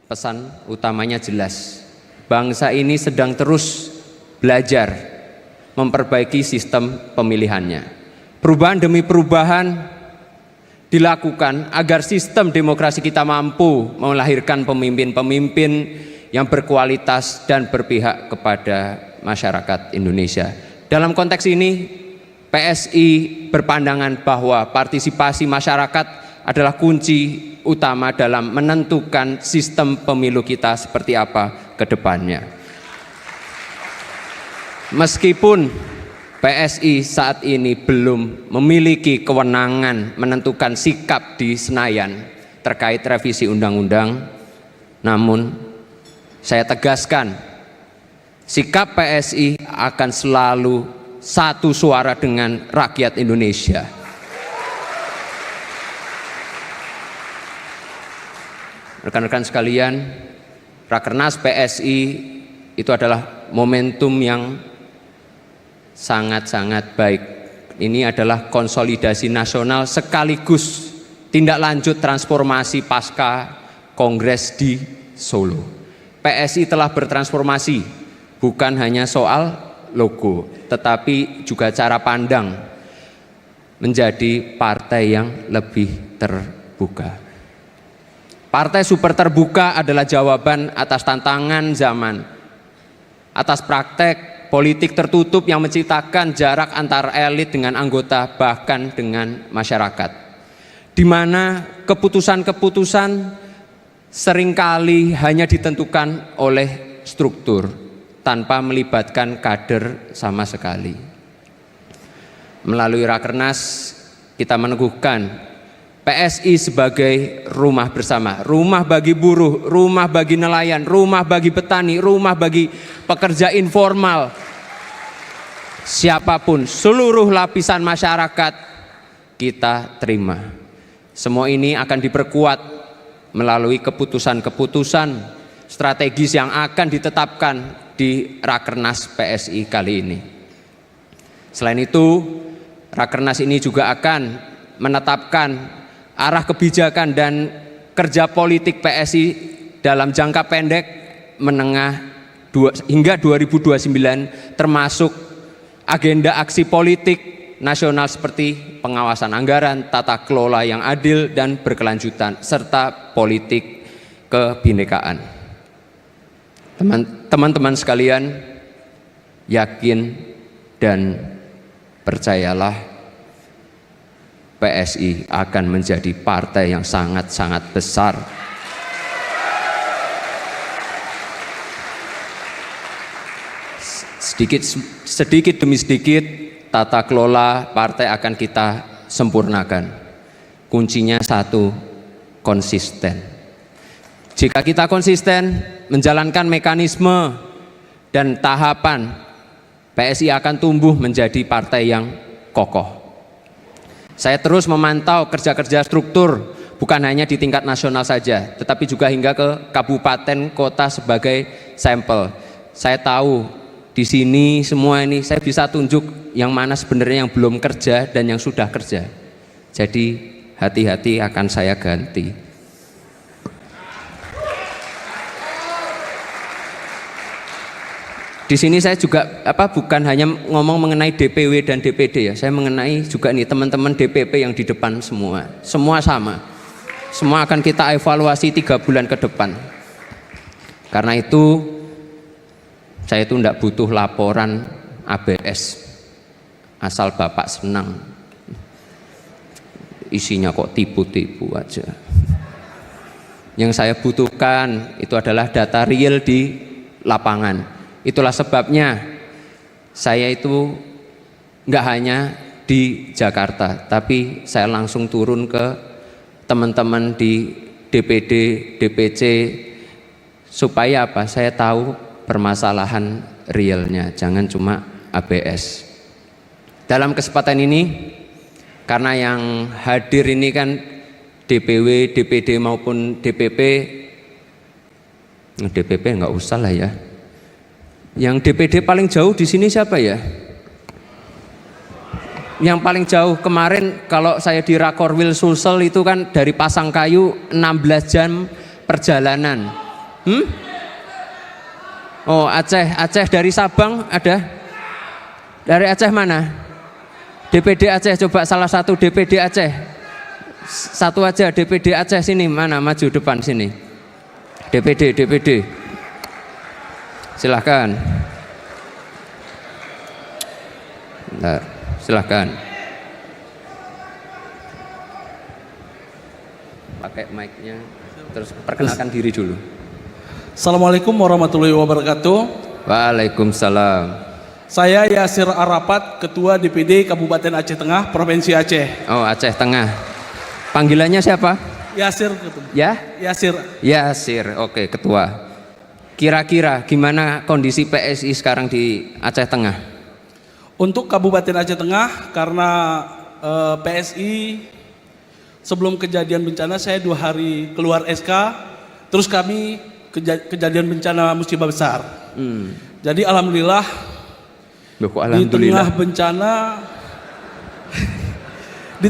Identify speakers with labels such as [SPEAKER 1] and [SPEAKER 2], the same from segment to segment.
[SPEAKER 1] pesan utamanya jelas. Bangsa ini sedang terus belajar memperbaiki sistem pemilihannya. Perubahan demi perubahan dilakukan agar sistem demokrasi kita mampu melahirkan pemimpin-pemimpin yang berkualitas dan berpihak kepada masyarakat Indonesia. Dalam konteks ini, PSI berpandangan bahwa partisipasi masyarakat adalah kunci utama dalam menentukan sistem pemilu kita seperti apa ke depannya. Meskipun PSI saat ini belum memiliki kewenangan menentukan sikap di Senayan terkait revisi undang-undang, namun saya tegaskan sikap PSI akan selalu satu suara dengan rakyat Indonesia. Rekan-rekan sekalian, Rakernas PSI itu adalah momentum yang sangat-sangat baik. Ini adalah konsolidasi nasional sekaligus tindak lanjut transformasi pasca Kongres di Solo. PSI telah bertransformasi, bukan hanya soal logo, tetapi juga cara pandang menjadi partai yang lebih terbuka. Partai super terbuka adalah jawaban atas tantangan zaman, atas praktek politik tertutup yang menciptakan jarak antar elit dengan anggota bahkan dengan masyarakat, di mana keputusan-keputusan seringkali hanya ditentukan oleh struktur tanpa melibatkan kader sama sekali. Melalui Rakernas kita meneguhkan PSI sebagai rumah bersama, rumah bagi buruh, rumah bagi nelayan, rumah bagi petani, rumah bagi pekerja informal, siapapun, seluruh lapisan masyarakat kita terima. Semua ini akan diperkuat melalui keputusan-keputusan strategis yang akan ditetapkan di Rakernas PSI kali ini. Selain itu, Rakernas ini juga akan menetapkan arah kebijakan dan kerja politik PSI dalam jangka pendek menengah hingga 2029, termasuk agenda aksi politik nasional seperti pengawasan anggaran, tata kelola yang adil dan berkelanjutan, serta politik kebinekaan. Teman-teman sekalian, yakin dan percayalah, PSI akan menjadi partai yang sangat-sangat besar. Sedikit demi sedikit tata kelola partai akan kita sempurnakan. Kuncinya satu, konsisten. Jika kita konsisten menjalankan mekanisme dan tahapan, PSI akan tumbuh menjadi partai yang kokoh. Saya terus memantau kerja-kerja struktur, bukan hanya di tingkat nasional saja, tetapi juga hingga ke kabupaten kota sebagai sampel. Saya tahu di sini semua ini saya bisa tunjuk yang mana sebenarnya yang belum kerja dan yang sudah kerja. Jadi hati-hati akan saya ganti. Di sini saya juga bukan hanya ngomong mengenai DPW dan DPD ya, saya mengenai juga nih teman-teman DPP yang di depan semua sama. Semua akan kita evaluasi 3 bulan ke depan. Karena itu saya itu tidak butuh laporan ABS, asal Bapak senang. Isinya kok tipu-tipu aja. Yang saya butuhkan itu adalah data real di lapangan. Itulah sebabnya saya itu nggak hanya di Jakarta, tapi saya langsung turun ke teman-teman di DPD, DPC, supaya apa? Saya tahu permasalahan realnya, jangan cuma ABS. Dalam kesempatan ini, karena yang hadir ini kan DPW, DPD maupun DPP nggak usah lah ya. Yang DPD paling jauh di sini siapa ya? Yang paling jauh kemarin kalau saya di Rakorwil Sulsel itu kan dari Pasangkayu 16 jam perjalanan. Oh, Aceh dari Sabang ada? Dari Aceh mana? DPD Aceh, coba salah satu DPD Aceh. Satu aja DPD Aceh sini, mana? Maju depan sini. DPD. Silahkan. Bentar, silahkan. Pakai mic-nya, terus perkenalkan diri dulu.
[SPEAKER 2] Assalamualaikum warahmatullahi wabarakatuh.
[SPEAKER 1] Waalaikumsalam.
[SPEAKER 2] Saya Yasir Arapat, Ketua DPD Kabupaten Aceh Tengah, Provinsi Aceh.
[SPEAKER 1] Oh, Aceh Tengah. Panggilannya siapa?
[SPEAKER 2] Yasir.
[SPEAKER 1] Ya? Yasir, oke, Ketua. Kira-kira gimana kondisi PSI sekarang di Aceh Tengah?
[SPEAKER 2] Untuk Kabupaten Aceh Tengah, karena PSI sebelum kejadian bencana saya 2 hari keluar SK, terus kami kejadian bencana musibah besar. Jadi alhamdulillah, di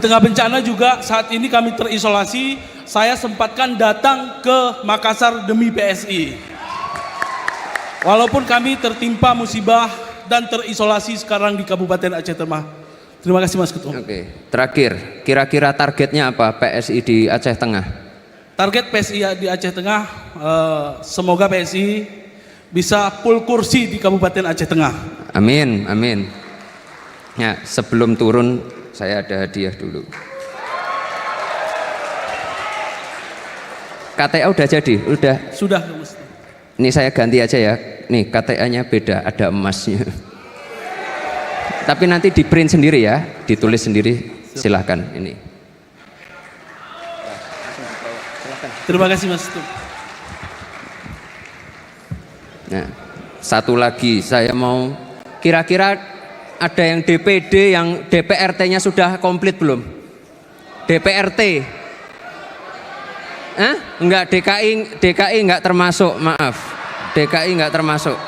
[SPEAKER 2] tengah bencana juga saat ini kami terisolasi. Saya sempatkan datang ke Makassar demi PSI. Walaupun kami tertimpa musibah dan terisolasi sekarang di Kabupaten Aceh Tengah. Terima kasih Mas Ketua.
[SPEAKER 1] Oke, terakhir, kira-kira targetnya apa PSI di Aceh Tengah?
[SPEAKER 2] Target PSI di Aceh Tengah, semoga PSI bisa full kursi di Kabupaten Aceh Tengah.
[SPEAKER 1] Amin. Ya, sebelum turun saya ada hadiah dulu. KTA udah jadi? Udah.
[SPEAKER 2] Sudah.
[SPEAKER 1] Ini saya ganti aja ya. Nih KTA-nya beda, ada emasnya. Tapi nanti di print sendiri ya, ditulis sendiri. Silahkan ini.
[SPEAKER 2] Terima kasih Mas.
[SPEAKER 1] Nah, satu lagi saya mau, kira-kira ada yang DPD, yang DPRT-nya sudah komplit belum? DPRT? Enggak, DKI enggak termasuk, maaf. DKI enggak termasuk.